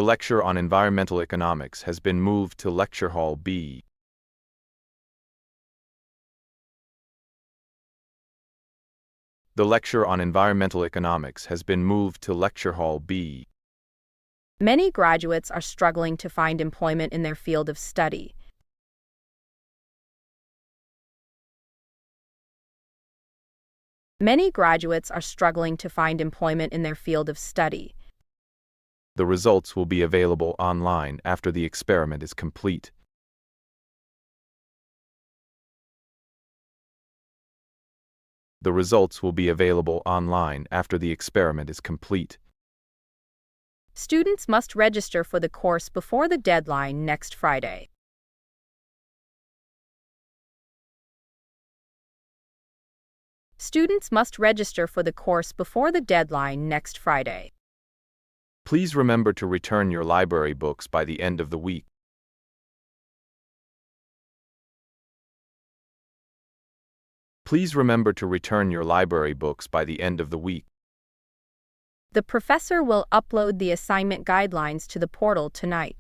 lecture on environmental economics has been moved to Lecture Hall B. The lecture on environmental economics has been moved to Lecture Hall B. Many graduates are struggling to find employment in their field of study. Many graduates are struggling to find employment in their field of study. The results will be available online after the experiment is complete. The results will be available online after the experiment is complete. Students must register for the course before the deadline next Friday. Students must register for the course before the deadline next Friday. Please remember to return your library books by the end of the week. Please remember to return your library books by the end of the week. The professor will upload the assignment guidelines to the portal tonight.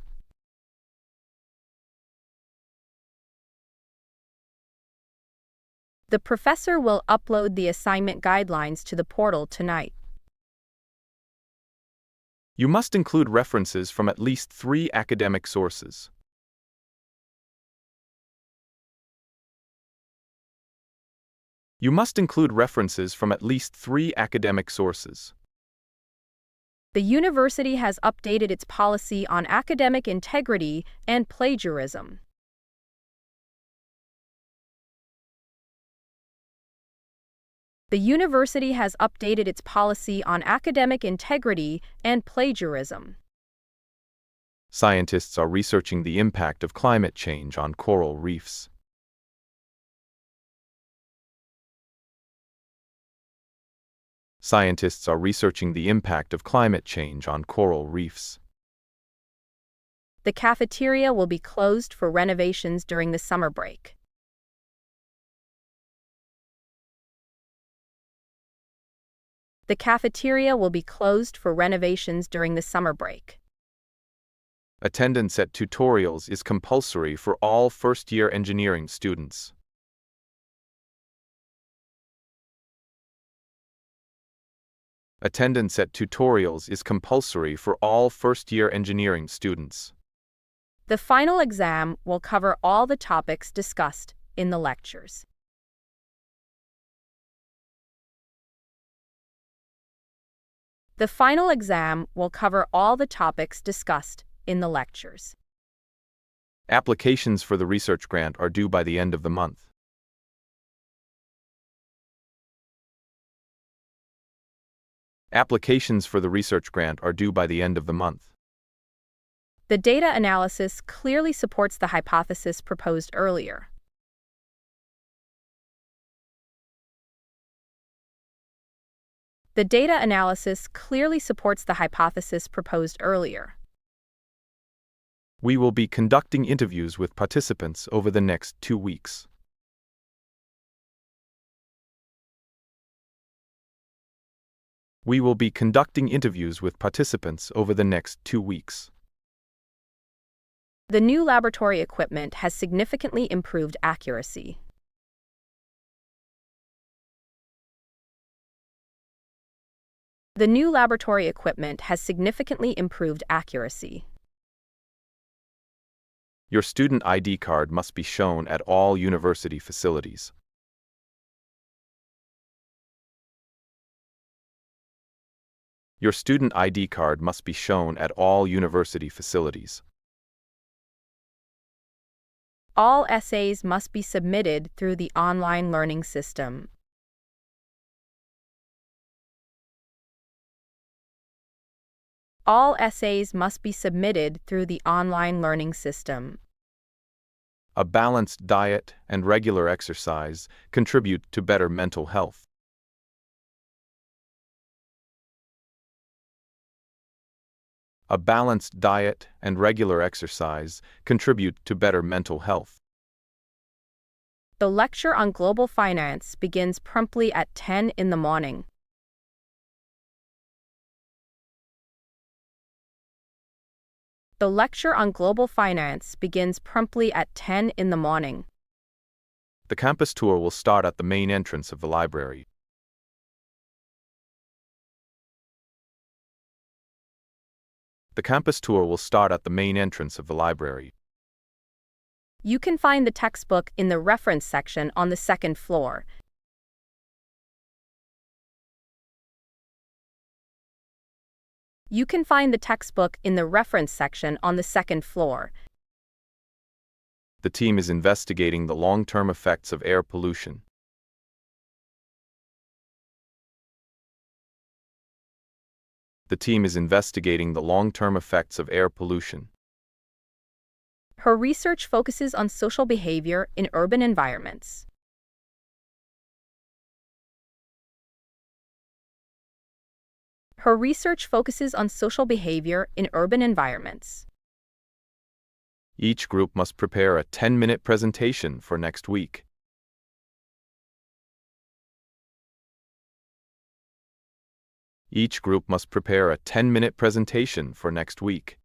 The professor will upload the assignment guidelines to the portal tonight. You must include references from at least 3 academic sources. You must include references from at least 3 academic sources. The university has updated its policy on academic integrity and plagiarism. The university has updated its policy on academic integrity and plagiarism. Scientists are researching the impact of climate change on coral reefs. Scientists are researching the impact of climate change on coral reefs. The cafeteria will be closed for renovations during the summer break. The cafeteria will be closed for renovations during the summer break. Attendance at tutorials is compulsory for all first-year engineering students. Attendance at tutorials is compulsory for all first-year engineering students. The final exam will cover all the topics discussed in the lectures. The final exam will cover all the topics discussed in the lectures. Applications for the research grant are due by the end of the month. Applications for the research grant are due by the end of the month. The data analysis clearly supports the hypothesis proposed earlier. The data analysis clearly supports the hypothesis proposed earlier. We will be conducting interviews with participants over the next 2 weeks. We will be conducting interviews with participants over the next 2 weeks. The new laboratory equipment has significantly improved accuracy. The new laboratory equipment has significantly improved accuracy. Your student ID card must be shown at all university facilities. Your student ID card must be shown at all university facilities. All essays must be submitted through the online learning system. All essays must be submitted through the online learning system. A balanced diet and regular exercise contribute to better mental health. A balanced diet and regular exercise contribute to better mental health. The lecture on global finance begins promptly at 10 in the morning. The lecture on global finance begins promptly at 10 in the morning. The campus tour will start at the main entrance of the library. The campus tour will start at the main entrance of the library. You can find the textbook in the reference section on the second floor. You can find the textbook in the reference section on the second floor. The team is investigating the long-term effects of air pollution. The team is investigating the long-term effects of air pollution. Her research focuses on social behavior in urban environments. Her research focuses on social behavior in urban environments. Each group must prepare a 10-minute presentation for next week. Each group must prepare a 10-minute presentation for next week.